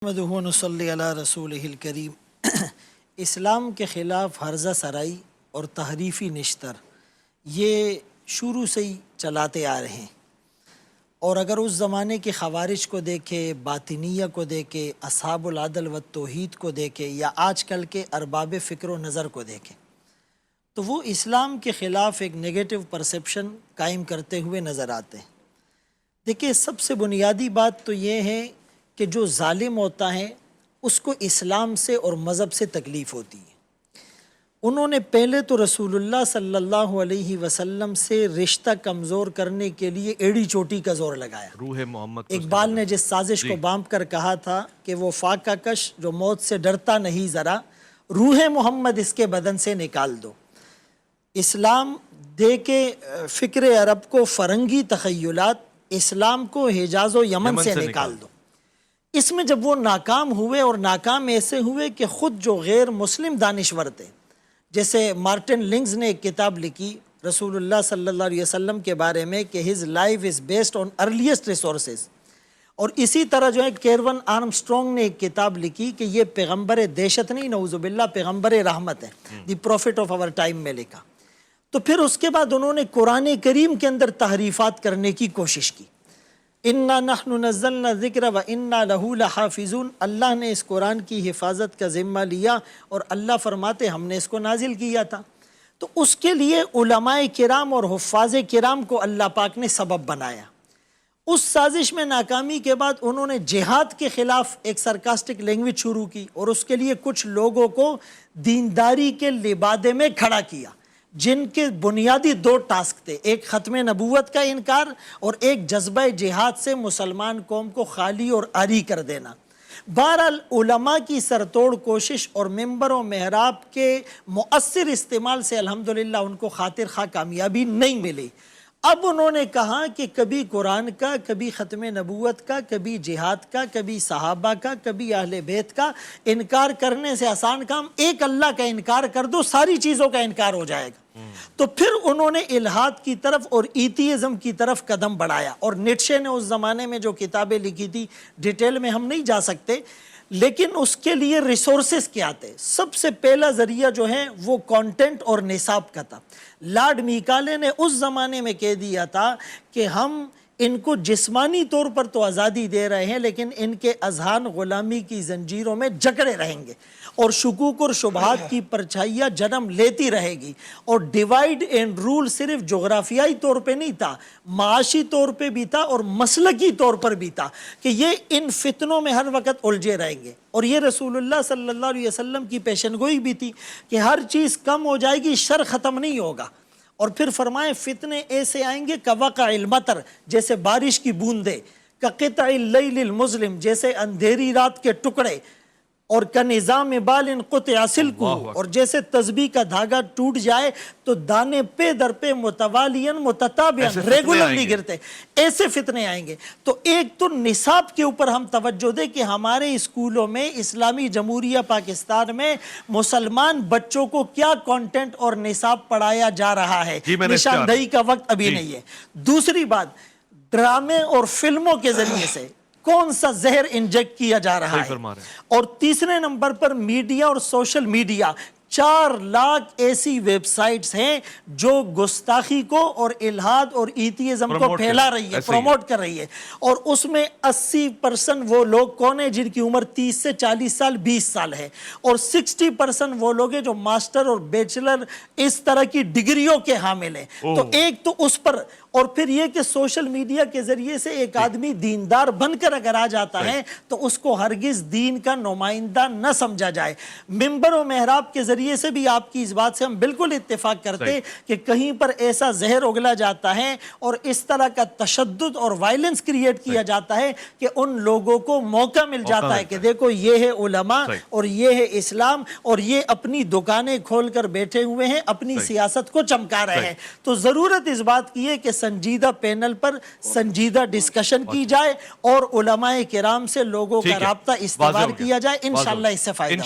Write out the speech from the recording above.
محمد نصلی علی رسولہ الکریم۔ اسلام کے خلاف ہرزہ سرائی اور تحریفی نشتر یہ شروع سے ہی چلاتے آ رہے ہیں، اور اگر اس زمانے کے خوارج کو دیکھے، باطنیہ کو دیکھے، اصحاب العدل و توحید کو دیکھے، یا آج کل کے ارباب فکر و نظر کو دیکھے، تو وہ اسلام کے خلاف ایک نیگیٹو پرسیپشن قائم کرتے ہوئے نظر آتے ہیں۔ دیکھیں، سب سے بنیادی بات تو یہ ہے کہ جو ظالم ہوتا ہے اس کو اسلام سے اور مذہب سے تکلیف ہوتی ہے۔ انہوں نے پہلے تو رسول اللہ صلی اللہ علیہ وسلم سے رشتہ کمزور کرنے کے لیے ایڑی چوٹی کا زور لگایا۔ روح محمد اقبال نے جس سازش کو بانپ کر کہا تھا کہ وہ فاقہ کش جو موت سے ڈرتا نہیں ذرا، روح محمد اس کے بدن سے نکال دو۔ اسلام دے کے فکر عرب کو فرنگی تخیلات، اسلام کو حجاز و یمن سے نکال دو۔ اس میں جب وہ ناکام ہوئے، اور ناکام ایسے ہوئے کہ خود جو غیر مسلم دانشور تھے، جیسے مارٹن لنگز نے ایک کتاب لکھی رسول اللہ صلی اللہ علیہ وسلم کے بارے میں کہ his life is based on earliest resources، اور اسی طرح جو ہے کیرون آرمسٹرونگ نے ایک کتاب لکھی کہ یہ پیغمبر دہشت نہیں، نعوذ باللہ، پیغمبر رحمت ہے، دی پروفٹ آف آور ٹائم میں لکھا۔ تو پھر اس کے بعد انہوں نے قرآن کریم کے اندر تحریفات کرنے کی کوشش کی۔ اِنَّا نَحْنُ نَزَّلْنَا الذِّكْرَ وَإِنَّا لَهُ لَحَافِظُونَ، اللہ نے اس قرآن کی حفاظت کا ذمہ لیا، اور اللہ فرماتے ہم نے اس کو نازل کیا تھا۔ تو اس کے لیے علماء کرام اور حفاظ کرام کو اللہ پاک نے سبب بنایا۔ اس سازش میں ناکامی کے بعد انہوں نے جہاد کے خلاف ایک سرکاسٹک لینگویج شروع کی، اور اس کے لیے کچھ لوگوں کو دینداری کے لبادے میں کھڑا کیا، جن کے بنیادی دو ٹاسک تھے، ایک ختم نبوت کا انکار اور ایک جذبہ جہاد سے مسلمان قوم کو خالی اور عاری کر دینا۔ بہرحال علماء کی سرتوڑ کوشش اور ممبر و محراب کے مؤثر استعمال سے الحمدللہ ان کو خاطر خواہ کامیابی نہیں ملی۔ اب انہوں نے کہا کہ کبھی قرآن کا، کبھی ختم نبوت کا، کبھی جہاد کا، کبھی صحابہ کا، کبھی اہل بیت کا انکار کرنے سے آسان کام ایک اللہ کا انکار کر دو، ساری چیزوں کا انکار ہو جائے گا۔ تو پھر انہوں نے الہاد کی طرف اور ایتھیزم کی طرف قدم بڑھایا، اور نیٹشے نے اس زمانے میں جو کتابیں لکھی تھی ڈیٹیل میں ہم نہیں جا سکتے، لیکن اس کے لیے ریسورسز کیا تھے؟ سب سے پہلا ذریعہ جو ہے وہ کانٹینٹ اور نصاب کا تھا۔ لارڈ میکالے نے اس زمانے میں کہہ دیا تھا کہ ہم ان کو جسمانی طور پر تو آزادی دے رہے ہیں، لیکن ان کے اذہان غلامی کی زنجیروں میں جکڑے رہیں گے، اور شکوک اور شبہات کی پرچھائیاں جنم لیتی رہے گی۔ اور ڈیوائیڈ اینڈ رول صرف جغرافیائی طور پہ نہیں تھا، معاشی طور پہ بھی تھا، اور مسلکی طور پر بھی تھا، کہ یہ ان فتنوں میں ہر وقت الجھے رہیں گے۔ اور یہ رسول اللہ صلی اللہ علیہ وسلم کی پیشن گوئی بھی تھی کہ ہر چیز کم ہو جائے گی، شر ختم نہیں ہوگا۔ اور پھر فرمائے فتنے ایسے آئیں گے کوقع المطر، جیسے بارش کی بوندیں، کقطع اللیل المظلم، جیسے اندھیری رات کے ٹکڑے، اور کنظام بال قطع سلکہ، اور جیسے تسبیح کا دھاگا ٹوٹ جائے تو دانے پہ در پہ متوالیاً متتابعاً ریگولرلی گرتے، ایسے فتنے آئیں گے۔ تو ایک تو نصاب کے اوپر ہم توجہ دیں کہ ہمارے اسکولوں میں اسلامی جمہوریہ پاکستان میں مسلمان بچوں کو کیا کانٹینٹ اور نصاب پڑھایا جا رہا ہے، نشاندہی کا وقت ابھی نہیں ہے۔ دوسری بات، ڈرامے اور فلموں کے ذریعے سے کون سا زہر انجیکٹ کیا جا رہا ہے۔ اور تیسرے نمبر پر میڈیا اور سوشل میڈیا، 4 لاکھ ایسی ویب سائٹس ہیں جو گستاخی کو اور الہاد اور ایتھیزم کو پھیلا رہی ہے، پروموٹ کر رہی ہے، اور اس میں 80% وہ لوگ کون ہیں جن کی عمر 30 سے 40 سال 20 سال ہے، اور 60% وہ لوگ ہیں جو ماسٹر اور بیچلر اس طرح کی ڈگریوں کے حامل ہیں۔ تو ایک تو اس پر، اور پھر یہ کہ سوشل میڈیا کے ذریعے سے ایک آدمی دیندار بن کر اگر آ جاتا ہے تو اس کو ہرگز دین کا نمائندہ نہ سمجھا جائے۔ ممبر و محراب کے ذریعے سے بھی آپ کی اس بات سے ہم بالکل اتفاق کرتے کہ کہیں پر ایسا زہر اگلا جاتا ہے اور اس طرح کا تشدد اور وائلنس کریٹ کیا جاتا ہے کہ ان لوگوں کو موقع مل جاتا ہے کہ دیکھو یہ ہے علماء اور یہ ہے اسلام، اور یہ اپنی دکانیں کھول کر بیٹھے ہوئے ہیں، اپنی سیاست کو چمکا رہے ہیں۔ تو ضرورت اس بات کی ہے کہ سنجیدہ پینل پر سنجیدہ ڈسکشن کی جائے، اور علماء کرام سے لوگوں کا رابطہ استوار کیا جائے، انشاءاللہ اس سے فائدہ ہوگا۔